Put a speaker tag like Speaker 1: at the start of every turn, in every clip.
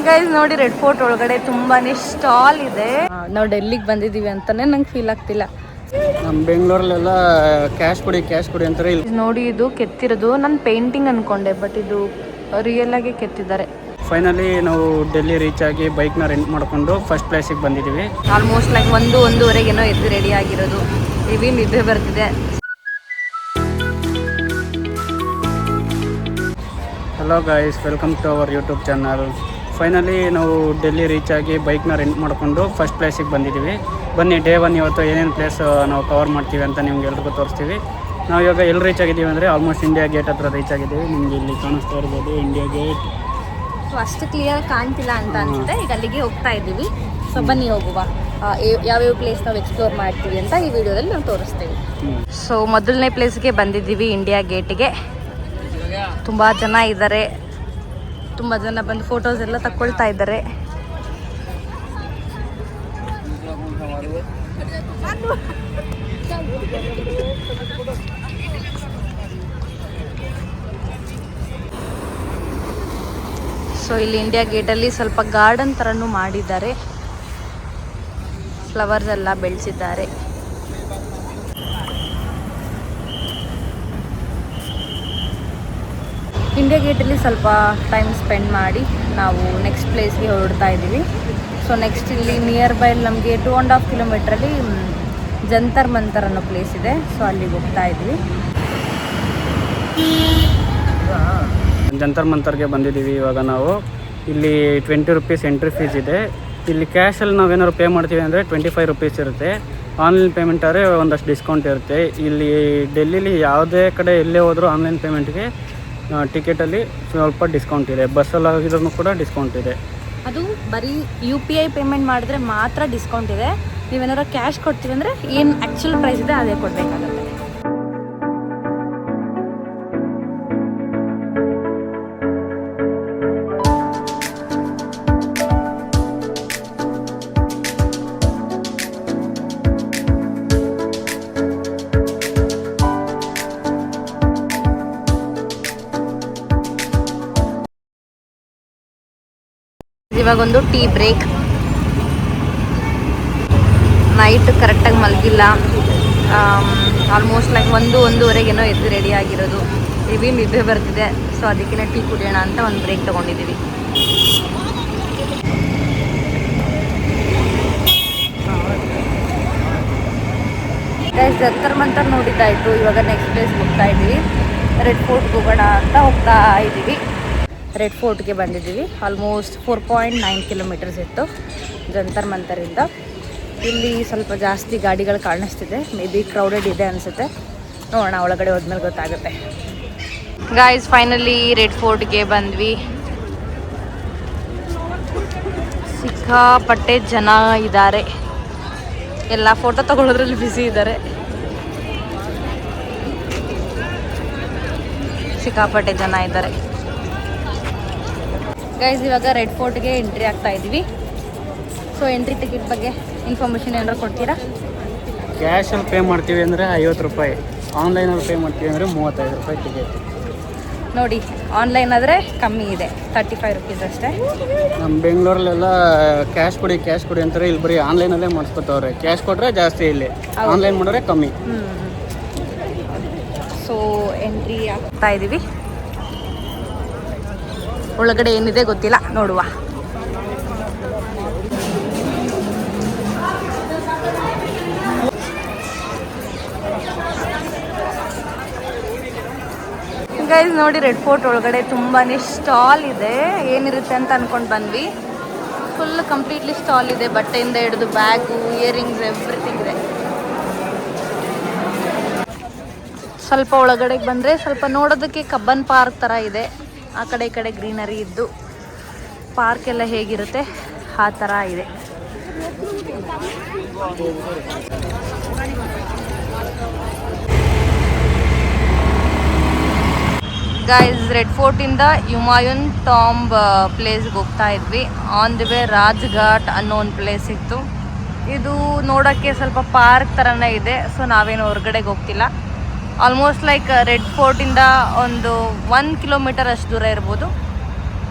Speaker 1: Guys ನೋಡಿ, red fort ಒಳಗಡೆ ತುಂಬಾನೇ ಸ್ಟಾಲ್ ಇದೆ. ನಾವು ಡೆಲ್ಲಿಗೆ ಬಂದಿದ್ದೀವಿ ಅಂತಾನೆ ನಂಗೆ ಫೀಲ್ ಆಗ್ತಿಲ್ಲ.
Speaker 2: ನಮ್ಮ ಬೆಂಗಳೂರಲ್ಲೆಲ್ಲ ಕ್ಯಾಶ್ ಕೊಡಿ ಅಂತಾರೆ.
Speaker 1: ನೋಡಿ, ಇದು ಕೆತ್ತಿರೋದು ನಾನು ಪೇಂಟಿಂಗ್ ಅನ್ಕೊಂಡೆ, ಬಟ್ ಇದು ರಿಯಲ್ ಆಗಿ ಕೆತ್ತಿದ್ದಾರೆ.
Speaker 2: ಫೈನಲಿ ನಾವು ಡೆಲ್ಲಿ ರೀಚ್ ಆಗಿ ಬೈಕ್ನ ರೆಂಟ್ ಮಾಡಿಕೊಂಡು ಫಸ್ಟ್ ಪ್ಲೇಸಿಗೆ ಬಂದಿದ್ದೀವಿ.
Speaker 1: ಆಲ್ಮೋಸ್ಟ್ ಲೈಕ್ 1-1:30 ಎದ್ದು ರೆಡಿ ಆಗಿರೋದು. ಇವಿ ನಿದ್ದೆ ಬರ್ತಿದೆ.
Speaker 2: Hello guys, welcome to our YouTube channel. Finally ನಾವು ಡೆಲ್ಲಿ ರೀಚ್ ಆಗಿ ಬೈಕ್ನ ರೆಂಟ್ ಮಾಡಿಕೊಂಡು ಫಸ್ಟ್ ಪ್ಲೇಸಿಗೆ ಬಂದಿದ್ದೀವಿ. ಬನ್ನಿ, ಡೇ 1 ಇವತ್ತು ಏನೇನು ಪ್ಲೇಸ್ ನಾವು ಕವರ್ ಮಾಡ್ತೀವಿ ಅಂತ ನಿಮ್ಗೆ ಎಲ್ರಿಗೂ ತೋರಿಸ್ತೀವಿ. ನಾವು ಇವಾಗ ಎಲ್ಲಿ ರೀಚ್ ಆಗಿದ್ದೀವಿ ಅಂದರೆ ಆಲ್ಮೋಸ್ಟ್ ಇಂಡಿಯಾ ಗೇಟ್ ಹತ್ರ ರೀಚ್ ಆಗಿದ್ದೀವಿ. ನಿಮಗೆ ಇಲ್ಲಿ ಕಾಣಿಸ್ತಾ ಇರ್ಬೋದು ಇಂಡಿಯಾ ಗೇಟ್.
Speaker 1: ಸೊ ಅಷ್ಟು ಕ್ಲಿಯರ್ ಕಾಣ್ತಿಲ್ಲ ಅಂತ ಅನ್ಸುತ್ತೆ. ಈಗ ಅಲ್ಲಿಗೆ ಹೋಗ್ತಾ ಇದ್ದೀವಿ. ಸೊ ಬನ್ನಿ ಹೋಗುವ. ಯಾವ್ಯಾವ ಪ್ಲೇಸ್ ನಾವು ಎಕ್ಸ್ಪ್ಲೋರ್ ಮಾಡ್ತೀವಿ ಅಂತ ಈ ವಿಡಿಯೋದಲ್ಲಿ ನಾವು ತೋರಿಸ್ತೀವಿ. ಸೊ ಮೊದಲನೇ ಪ್ಲೇಸ್ಗೆ ಬಂದಿದ್ದೀವಿ, ಇಂಡಿಯಾ ಗೇಟ್ಗೆ. ತುಂಬ ಜನ ಇದ್ದಾರೆ, ತುಂಬ ಜನ ಬಂದು ಫೋಟೋಸ್ ಎಲ್ಲ ತಗೊಳ್ತಾ ಇದ್ದಾರೆ. ಸೊ ಇಲ್ಲಿ ಇಂಡಿಯಾ ಗೇಟಲ್ಲಿ ಸ್ವಲ್ಪ ಗಾರ್ಡನ್ ಥರನೂ ಮಾಡಿದ್ದಾರೆ, ಫ್ಲವರ್ಸ್ ಎಲ್ಲ ಬೆಳೆಸಿದ್ದಾರೆ. ಇಂಡಿಯಾ ಗೇಟಲ್ಲಿ ಸ್ವಲ್ಪ ಟೈಮ್ ಸ್ಪೆಂಡ್ ಮಾಡಿ ನಾವು ನೆಕ್ಸ್ಟ್ ಪ್ಲೇಸ್ಗೆ ಹೊರಡ್ತಾ ಇದ್ದೀವಿ. ಸೊ ನೆಕ್ಸ್ಟ್ ಇಲ್ಲಿ ನಿಯರ್ ಬೈ ನಮಗೆ 2.5 ಕಿಲೋಮೀಟ್ರಲ್ಲಿ ಜಂತರ್ ಮಂತರ್ ಅನ್ನೋ ಪ್ಲೇಸ್ ಇದೆ. ಸೊ ಅಲ್ಲಿಗೆ ಹೋಗ್ತಾ ಇದ್ವಿ.
Speaker 2: ಜಂತರ್ ಮಂತರ್ಗೆ ಬಂದಿದ್ದೀವಿ. ಇವಾಗ ನಾವು ಇಲ್ಲಿ 20 ರೂಪೀಸ್ ಎಂಟ್ರಿ ಫೀಸ್ ಇದೆ. ಇಲ್ಲಿ ಕ್ಯಾಶಲ್ಲಿ ನಾವೇನಾದ್ರು ಪೇ ಮಾಡ್ತೀವಿ ಅಂದರೆ 25 ರೂಪೀಸ್ ಇರುತ್ತೆ. ಆನ್ಲೈನ್ ಪೇಮೆಂಟ್ ಆದರೆ ಒಂದಷ್ಟು ಡಿಸ್ಕೌಂಟ್ ಇರುತ್ತೆ. ಇಲ್ಲಿ ಡೆಲ್ಲಿಲಿ ಯಾವುದೇ ಕಡೆ ಎಲ್ಲೇ ಹೋದರೂ ಆನ್ಲೈನ್ ಪೇಮೆಂಟ್ಗೆ ಟಿಕೆಟಲ್ಲಿ ಸ್ವಲ್ಪ ಡಿಸ್ಕೌಂಟ್ ಇದೆ. ಬಸ್ಸಲ್ಲಿ ಆಗಿದ್ರೂ ಕೂಡ ಡಿಸ್ಕೌಂಟ್ ಇದೆ.
Speaker 1: ಅದು ಬರೀ UPI ಪೇಮೆಂಟ್ ಮಾಡಿದ್ರೆ ಮಾತ್ರ ಡಿಸ್ಕೌಂಟ್ ಇದೆ. ನೀವೇನಾದ್ರು ಕ್ಯಾಶ್ ಕೊಡ್ತೀವಿ ಅಂದರೆ ಏನು ಆ್ಯಕ್ಚುಲ್ ಪ್ರೈಸ್ ಇದೆ ಅದೇ ಕೊಡಬೇಕಾಗುತ್ತೆ. ಇವಾಗೊಂದು ಟೀ ಬ್ರೇಕ್. ನೈಟ್ ಕರೆಕ್ಟಾಗಿ ಮಲಗಿಲ್ಲ. ಆಲ್ಮೋಸ್ಟ್ ಲೈಕ್ 1-1:30 ಎದ್ದು ರೆಡಿ ಆಗಿರೋದು. ಇವಿ ನಿದ್ದೆ ಬರ್ತಿದೆ. ಸೊ ಅದಕ್ಕೆ ಟೀ ಕುಡಿಯೋಣ ಅಂತ ಒಂದು ಬ್ರೇಕ್ ತೊಗೊಂಡಿದ್ದೀವಿ. ಜಂತರ್ ಮಂತರ್ ನೋಡಿದ್ದಾಯಿತು. ಇವಾಗ ನೆಕ್ಸ್ಟ್ ಪ್ಲೇಸ್ ಹೋಗ್ತಾ ಇದ್ದೀವಿ. ರೆಡ್ ಫೋರ್ಟ್ಗೆ ಹೋಗೋಣ ಅಂತ ಹೋಗ್ತಾ ಇದ್ದೀವಿ. ರೆಡ್ ಫೋರ್ಟ್ಗೆ ಬಂದಿದ್ದೀವಿ. ಆಲ್ಮೋಸ್ಟ್ 4.9 ಕಿಲೋಮೀಟರ್ಸ್ ಇತ್ತು ಜಂತರ್ ಮಂತರಿಂದ. ಇಲ್ಲಿ ಸ್ವಲ್ಪ ಜಾಸ್ತಿ ಗಾಡಿಗಳು ಕಾಣಿಸ್ತಿದೆ. ಮೇ ಬಿ ಕ್ರೌಡೆಡ್ ಇದೆ ಅನಿಸುತ್ತೆ. ನೋಡೋಣ, ಒಳಗಡೆ ಹೋದ್ಮೇಲೆ ಗೊತ್ತಾಗುತ್ತೆ. ಗಾಯ್ಸ್, ಫೈನಲಿ ರೆಡ್ ಫೋರ್ಟ್ಗೆ ಬಂದ್ವಿ. ಸಿಕ್ಕಾಪಟ್ಟೆ ಜನ ಇದ್ದಾರೆ. ಎಲ್ಲ ಫೋಟೋ ತಗೊಳ್ಳೋದ್ರಲ್ಲಿ ಬ್ಯುಸಿ ಇದ್ದಾರೆ. ಸಿಕ್ಕಾಪಟ್ಟೆ ಜನ ಇದ್ದಾರೆ. ಗೈಸ್, ಇವಾಗ ರೆಡ್ ಫೋರ್ಟ್ಗೆ ಎಂಟ್ರಿ ಆಗ್ತಾ ಇದ್ದೀವಿ. ಸೊ ಎಂಟ್ರಿ ಟಿಕೆಟ್ ಬಗ್ಗೆ ಇನ್ಫಾರ್ಮೇಷನ್ ಏನಾದ್ರು ಕೊಡ್ತೀರಾ?
Speaker 2: ಕ್ಯಾಶಲ್ಲಿ ಪೇ ಮಾಡ್ತೀವಿ ಅಂದರೆ 50 ರೂಪಾಯಿ, ಆನ್ಲೈನಲ್ಲಿ ಪೇ ಮಾಡ್ತೀವಿ ಅಂದರೆ 35 ರೂಪಾಯಿ ಟಿಕೆಟ್.
Speaker 1: ನೋಡಿ, ಆನ್ಲೈನ್ ಆದರೆ ಕಮ್ಮಿ ಇದೆ, 35 ರೂಪೀಸ್ ಅಷ್ಟೇ.
Speaker 2: ನಮ್ಮ ಬೆಂಗಳೂರಲ್ಲೆಲ್ಲ ಕ್ಯಾಶ್ ಕೊಡಿ ಅಂತಾರೆ. ಇಲ್ಲಿ ಬರೀ ಆನ್ಲೈನಲ್ಲೇ ಮಾಡಿಸ್ಕೊತವ್ರೆ. ಕ್ಯಾಶ್ ಕೊಟ್ಟರೆ ಜಾಸ್ತಿ, ಇಲ್ಲಿ ಆನ್ಲೈನ್ ಮಾಡಿದ್ರೆ ಕಮ್ಮಿ.
Speaker 1: ಸೊ ಎಂಟ್ರಿ ಆಗ್ತಾ ಇದ್ದೀವಿ. ಒಳಗಡೆ ಏನಿದೆ ಗೊತ್ತಿಲ್ಲ, ನೋಡುವ. ಗೈಸ್ ನೋಡಿ, ರೆಡ್ ಫೋರ್ಟ್ ಒಳಗಡೆ ತುಂಬಾನೇ ಸ್ಟಾಲ್ ಇದೆ. ಏನಿರುತ್ತೆ ಅಂತ ಅನ್ಕೊಂಡು ಬಂದ್ವಿ. ಫುಲ್ ಕಂಪ್ಲೀಟ್ಲಿ ಸ್ಟಾಲ್ ಇದೆ. ಬಟ್ಟೆಯಿಂದ ಹಿಡಿದು ಬ್ಯಾಗು, ಇಯರಿಂಗ್ಸ್, ಎವ್ರಿಥಿಂಗ್ ಇದೆ. ಸ್ವಲ್ಪ ಒಳಗಡೆಗೆ ಬಂದರೆ ಸ್ವಲ್ಪ ನೋಡೋದಕ್ಕೆ ಕಬ್ಬನ್ ಪಾರ್ಕ್ ಥರ ಇದೆ. ಆ ಕಡೆ ಈ ಕಡೆ ಗ್ರೀನರಿ ಇದ್ದು ಪಾರ್ಕ್ ಎಲ್ಲ ಹೇಗಿರುತ್ತೆ ಆ ಥರ ಇದೆ. ಗೈಸ್, ರೆಡ್ ಫೋರ್ಟಿಂದ ಹುಮಾಯೂನ್ ಟಾಂಬ್ ಪ್ಲೇಸ್ಗೆ ಹೋಗ್ತಾ ಇದ್ವಿ. ಆನ್ ದಿ ವೇ ರಾಜ್ಘಾಟ್ ಅನ್ನೋ ಒಂದು ಪ್ಲೇಸ್ ಇತ್ತು. ಇದು ನೋಡೋಕ್ಕೆ ಸ್ವಲ್ಪ ಪಾರ್ಕ್ ಥರನೇ ಇದೆ. ಸೊ ನಾವೇನು ಹೊರಗಡೆಗೆ ಹೋಗ್ತಿಲ್ಲ. ಆಲ್ಮೋಸ್ಟ್ ಲೈಕ್ ರೆಡ್ ಫೋರ್ಟಿಂದ ಒಂದು 1 ಕಿಲೋಮೀಟರ್ ಅಷ್ಟು ದೂರ ಇರ್ಬೋದು.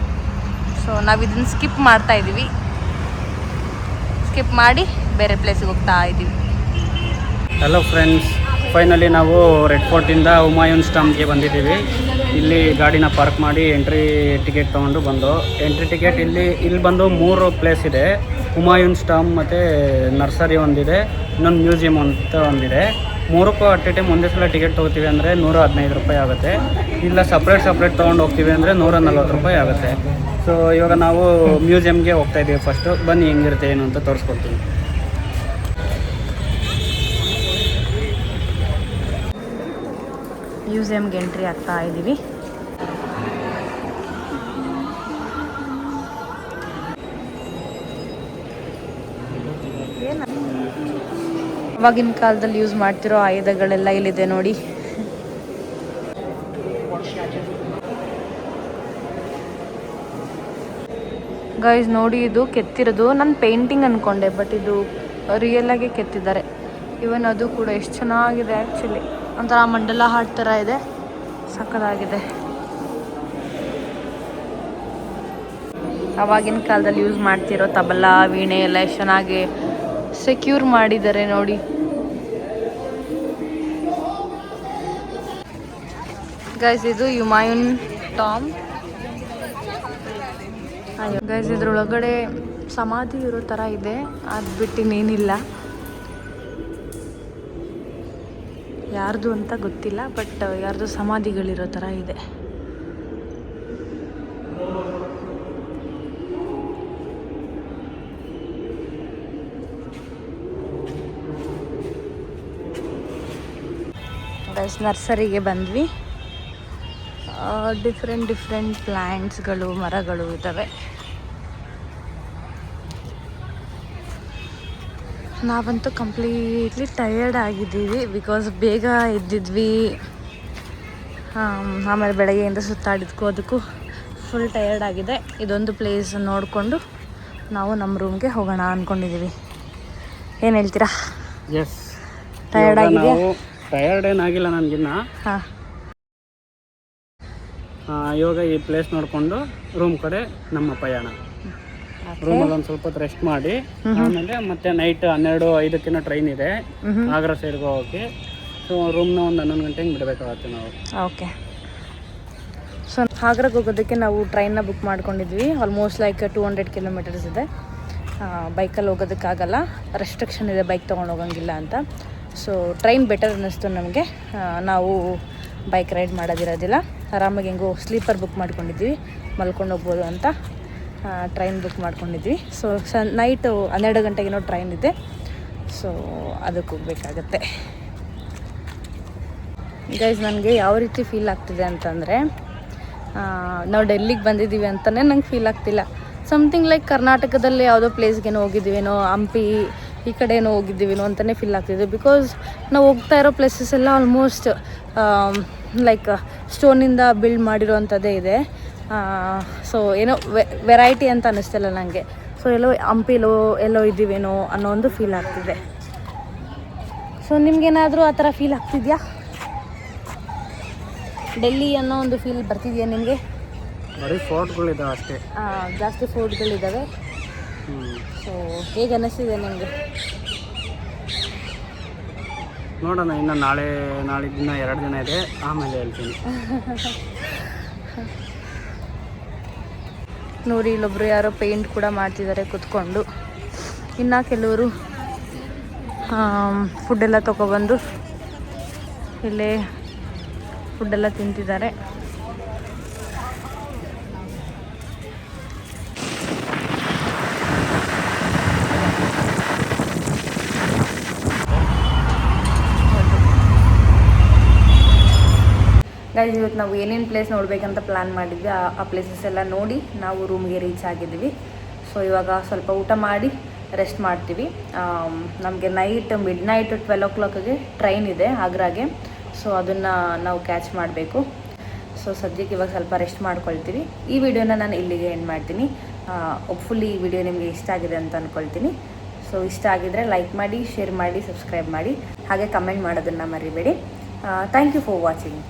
Speaker 1: ಸೊ ನಾವು ಇದನ್ನು ಸ್ಕಿಪ್ ಮಾಡ್ತಾ ಇದ್ದೀವಿ. ಸ್ಕಿಪ್ ಮಾಡಿ ಬೇರೆ ಪ್ಲೇಸಿಗೆ ಹೋಗ್ತಾ ಇದ್ದೀವಿ.
Speaker 2: ಹಲೋ ಫ್ರೆಂಡ್ಸ್, ಫೈನಲಿ ನಾವು ರೆಡ್ ಫೋರ್ಟಿಂದ ಹುಮಾಯೂನ್ಸ್ ಟಾಂಬ್ಗೆ ಬಂದಿದ್ದೀವಿ. ಇಲ್ಲಿ ಗಾಡಿನ ಪಾರ್ಕ್ ಮಾಡಿ ಎಂಟ್ರಿ ಟಿಕೆಟ್ ತೊಗೊಂಡು ಬಂದು ಎಂಟ್ರಿ ಟಿಕೆಟ್ ಇಲ್ಲಿ ಬಂದು 3 ಪ್ಲೇಸ್ ಇದೆ. ಹುಮಾಯೂನ್ಸ್ ಟಾಂಬ್ ಮತ್ತು ನರ್ಸರಿ ಒಂದಿದೆ, ಇನ್ನೊಂದು ಮ್ಯೂಸಿಯಂ ಅಂತ ಒಂದಿದೆ. 3ಕ್ಕೂ ಅಟ್ ಎ ಟೈಮ್ ಒಂದೇ ಸಲ ಟಿಕೆಟ್ ತೊಗೋತೀವಿ ಅಂದರೆ 115 ರೂಪಾಯಿ ಆಗುತ್ತೆ. ಇಲ್ಲ ಸಪ್ರೇಟ್ ತೊಗೊಂಡು ಹೋಗ್ತೀವಿ ಅಂದರೆ 140 ರೂಪಾಯಿ ಆಗುತ್ತೆ. ಸೊ ಇವಾಗ ನಾವು ಮ್ಯೂಸಿಯಮ್ಗೆ ಹೋಗ್ತಾ ಇದ್ದೀವಿ. ಫಸ್ಟು ಬನ್ನಿ ಹೆಂಗಿರುತ್ತೆ ಏನು ಅಂತ ತೋರಿಸ್ಕೊಡ್ತೀನಿ.
Speaker 1: ಮ್ಯೂಸಿಯಮ್ಗೆ ಎಂಟ್ರಿ ಆಗ್ತಾ ಇದ್ದೀವಿ. ಅವಾಗಿನ ಕಾಲದಲ್ಲಿ ಯೂಸ್ ಮಾಡ್ತಿರೋ ಆಯುಧಗಳೆಲ್ಲ ಇಲ್ಲಿದೆ ನೋಡಿ. ಗೈಸ್ ನೋಡಿ, ಇದು ಕೆತ್ತಿರೋದು ನಾನು ಪೇಂಟಿಂಗ್ ಅಂದ್ಕೊಂಡೆ, ಬಟ್ ಇದು ರಿಯಲ್ ಆಗಿ ಕೆತ್ತಿದ್ದಾರೆ. ಇವನ್ ಅದು ಕೂಡ ಎಷ್ಟು ಚೆನ್ನಾಗಿದೆ. ಆ್ಯಕ್ಚುಲಿ ಒಂಥರ ಮಂಡಲ ಹಾರ್ಟ್ ಥರ ಇದೆ, ಸಕ್ಕತ್ತಾಗಿದೆ. ಆವಾಗಿನ ಕಾಲದಲ್ಲಿ ಯೂಸ್ ಮಾಡ್ತಿರೋ ತಬಲ, ವೀಣೆ ಎಲ್ಲ ಎಷ್ಟು ಚೆನ್ನಾಗಿ ಸೆಕ್ಯೂರ್ ಮಾಡಿದ್ದಾರೆ ನೋಡಿ. ಗೈಸ್ ಇದು ಹುಮಾಯೂನ್ ಟಾಂಬ್. ಗೈಸ್ ಇದ್ರೊಳಗಡೆ ಸಮಾಧಿ ಇರೋ ಥರ ಇದೆ, ಅದು ಬಿಟ್ಟು ಇನ್ನೇನಿಲ್ಲ. ಯಾರ್ದು ಅಂತ ಗೊತ್ತಿಲ್ಲ, ಬಟ್ ಯಾರ್ದು ಸಮಾಧಿಗಳಿರೋ ಥರ ಇದೆ. ಗೈಸ್ ನರ್ಸರಿಗೆ ಬಂದ್ವಿ. ಡಿಫ್ರೆಂಟ್ ಪ್ಲ್ಯಾಂಟ್ಸ್ಗಳು, ಮರಗಳು ಇದ್ದಾವೆ. ನಾವಂತೂ ಕಂಪ್ಲೀಟ್ಲಿ ಟಯರ್ಡ್ ಆಗಿದ್ದೀವಿ, ಬಿಕಾಸ್ ಬೇಗ ಎದ್ದಿದ್ವಿ. ಆಮೇಲೆ ಬೆಳಗ್ಗೆಯಿಂದ ಸುತ್ತಾಡಿದ್ಕೂ ಅದಕ್ಕೂ ಫುಲ್ ಟಯರ್ಡ್ ಆಗಿದೆ. ಇದೊಂದು ಪ್ಲೇಸ್ ನೋಡಿಕೊಂಡು ನಾವು ನಮ್ಮ ರೂಮ್ಗೆ ಹೋಗೋಣ ಅಂದ್ಕೊಂಡಿದ್ದೀವಿ. ಏನು ಹೇಳ್ತೀರಾ?
Speaker 2: ಎಸ್,
Speaker 1: ಟಯರ್ಡ್ ಆಗಿದೆಯಾ?
Speaker 2: ಟಯರ್ಡ್ ಏನಾಗಿಲ್ಲ ನನಗಿನ್ನ.
Speaker 1: ಹಾಂ,
Speaker 2: ಇವಾಗ ಈ ಪ್ಲೇಸ್ ನೋಡಿಕೊಂಡು ರೂಮ್ ಕಡೆ ನಮ್ಮ ಪಯಣ. ರೂಮಲ್ಲಿ ಒಂದು ಸ್ವಲ್ಪ ಹೊತ್ತು ರೆಸ್ಟ್ ಮಾಡಿ ಆಮೇಲೆ ಮತ್ತೆ ನೈಟ್ 12:05 ಟ್ರೈನ್ ಇದೆ ಆಗ್ರಾ ಸೈಡ್ಗೆ ಹೋಗೋಕ್ಕೆ. ಸೊ ರೂಮ್ನ ಒಂದು 11 ಗಂಟೆಗೆ ಬಿಡಬೇಕಾಗತ್ತೆ ನಾವು.
Speaker 1: ಓಕೆ. ಸೊ ಆಗ್ರಾಗೆ ಹೋಗೋದಕ್ಕೆ ನಾವು ಟ್ರೈನ್ನ ಬುಕ್ ಮಾಡ್ಕೊಂಡಿದ್ವಿ. ಆಲ್ಮೋಸ್ಟ್ ಲೈಕ್ 200 ಕಿಲೋಮೀಟರ್ಸ್ ಇದೆ. ಬೈಕಲ್ಲಿ ಹೋಗೋದಕ್ಕಾಗಲ್ಲ, ರೆಸ್ಟ್ರಿಕ್ಷನ್ ಇದೆ ಬೈಕ್ ತೊಗೊಂಡು ಹೋಗೋಂಗಿಲ್ಲ ಅಂತ. ಸೊ ಟ್ರೈನ್ ಬೆಟರ್ ಅನ್ನಿಸ್ತು ನಮಗೆ. ನಾವು ಬೈಕ್ ರೈಡ್ ಮಾಡೋದಿರೋದಿಲ್ಲ, ಆರಾಮಾಗಿ ಹೆಂಗೋ ಸ್ಲೀಪರ್ ಬುಕ್ ಮಾಡ್ಕೊಂಡಿದ್ವಿ, ಮಲ್ಕೊಂಡು ಹೋಗ್ಬೋದು ಅಂತ ಟ್ರೈನ್ ಬುಕ್ ಮಾಡ್ಕೊಂಡಿದ್ವಿ. ಸೊ ನೈಟು 12 ಗಂಟೆಗೇನೋ ಟ್ರೈನ್ ಇದೆ. ಸೊ ಅದಕ್ಕೆ ಹೋಗ್ಬೇಕಾಗತ್ತೆ. ಗೈಸ್ ನನಗೆ ಯಾವ ರೀತಿ ಫೀಲ್ ಆಗ್ತಿದೆ ಅಂತಂದರೆ, ನಾವು ಡೆಲ್ಲಿಗೆ ಬಂದಿದ್ದೀವಿ ಅಂತಲೇ ನಂಗೆ ಫೀಲ್ ಆಗ್ತಿಲ್ಲ. ಸಮಥಿಂಗ್ ಲೈಕ್ ಕರ್ನಾಟಕದಲ್ಲಿ ಯಾವುದೋ ಪ್ಲೇಸ್ಗೇನೋ ಹೋಗಿದ್ದೀವೇನೋ, ಹಂಪಿ ಈ ಕಡೆ ಏನೋ ಹೋಗಿದ್ದೀವೇನೋ ಅಂತಲೇ ಫೀಲ್ ಆಗ್ತಿದೆ. ಬಿಕಾಸ್ ನಾವು ಹೋಗ್ತಾ ಇರೋ ಪ್ಲೇಸಸ್ ಎಲ್ಲ ಆಲ್ಮೋಸ್ಟ್ ಲೈಕ್ ಸ್ಟೋನಿಂದ ಬಿಲ್ಡ್ ಮಾಡಿರೋವಂಥದ್ದೇ ಇದೆ. ಸೊ ಏನೋ ವೆರೈಟಿ ಅಂತ ಅನ್ನಿಸ್ತಿಲ್ಲ ನನಗೆ. ಸೊ ಎಲ್ಲೋ ಹಂಪಿಲೋ ಎಲ್ಲೋ ಇದ್ದೀವೇನೋ ಅನ್ನೋ ಒಂದು ಫೀಲ್ ಆಗ್ತಿದೆ. ಸೊ ನಿಮಗೇನಾದರೂ ಆ ಥರ ಫೀಲ್ ಆಗ್ತಿದೆಯಾ? ಡೆಲ್ಲಿ ಅನ್ನೋ ಒಂದು ಫೀಲ್ ಬರ್ತಿದೆಯಾ ನಿಮಗೆ?
Speaker 2: ಬರೀ ಫೋರ್ಟ್ಗಳಿದ್ದಾವೆ ಅಷ್ಟೇ,
Speaker 1: ಜಾಸ್ತಿ ಫೋರ್ಟ್ಗಳಿದ್ದಾವೆ. ಸೊ ಹೇಗೆ ಅನ್ನಿಸ್ತಿದೆ ನಿಮಗೆ?
Speaker 2: ನೋಡೋಣ, ಇನ್ನು ನಾಳಿದ್ದಿನ 2 ದಿನ ಇದೆ, ಆಮೇಲೆ ಹೇಳ್ತೀನಿ.
Speaker 1: ನೋಡಿ, ಇಲ್ಲೊಬ್ರು ಯಾರೋ ಪೇಂಟ್ ಕೂಡ ಮಾಡ್ತಿದ್ದಾರೆ ಕೂತ್ಕೊಂಡು. ಇನ್ನು ಕೆಲವರು ಫುಡ್ಡೆಲ್ಲ ತೊಗೊಬಂದು ಇಲ್ಲೇ ಫುಡ್ಡೆಲ್ಲ ತಿಂತಿದ್ದಾರೆ. ಗೈಸ್ ಇವತ್ತು ನಾವು ಏನೇನು ಪ್ಲೇಸ್ ನೋಡಬೇಕಂತ ಪ್ಲ್ಯಾನ್ ಮಾಡಿದ್ವಿ ಆ ಪ್ಲೇಸಸ್ ಎಲ್ಲ ನೋಡಿ ನಾವು ರೂಮ್ಗೆ ರೀಚ್ ಆಗಿದ್ದೀವಿ. ಸೊ ಇವಾಗ ಸ್ವಲ್ಪ ಊಟ ಮಾಡಿ ರೆಸ್ಟ್ ಮಾಡ್ತೀವಿ. ನಮಗೆ ಮಿಡ್ನೈಟ್ 12 o'clockಗೆ ಟ್ರೈನ್ ಇದೆ ಆಗ್ರಾಗೆ. ಸೊ ಅದನ್ನು ನಾವು ಕ್ಯಾಚ್ ಮಾಡಬೇಕು. ಸೊ ಸದ್ಯಕ್ಕೆ ಇವಾಗ ಸ್ವಲ್ಪ ರೆಸ್ಟ್ ಮಾಡ್ಕೊಳ್ತೀವಿ. ಈ ವಿಡಿಯೋನ ನಾನು ಇಲ್ಲಿಗೆ ಎಂಡ್ ಮಾಡ್ತೀನಿ. ಹೋಪ್ಫುಲಿ ಈ ವಿಡಿಯೋ ನಿಮಗೆ ಇಷ್ಟ ಆಗಿದೆ ಅಂತ ಅಂದ್ಕೊಳ್ತೀನಿ. ಸೊ ಇಷ್ಟ ಆಗಿದರೆ ಲೈಕ್ ಮಾಡಿ, ಶೇರ್ ಮಾಡಿ, ಸಬ್ಸ್ಕ್ರೈಬ್ ಮಾಡಿ, ಹಾಗೆ ಕಮೆಂಟ್ ಮಾಡೋದನ್ನು ಮರಿಬೇಡಿ. Thank you for watching.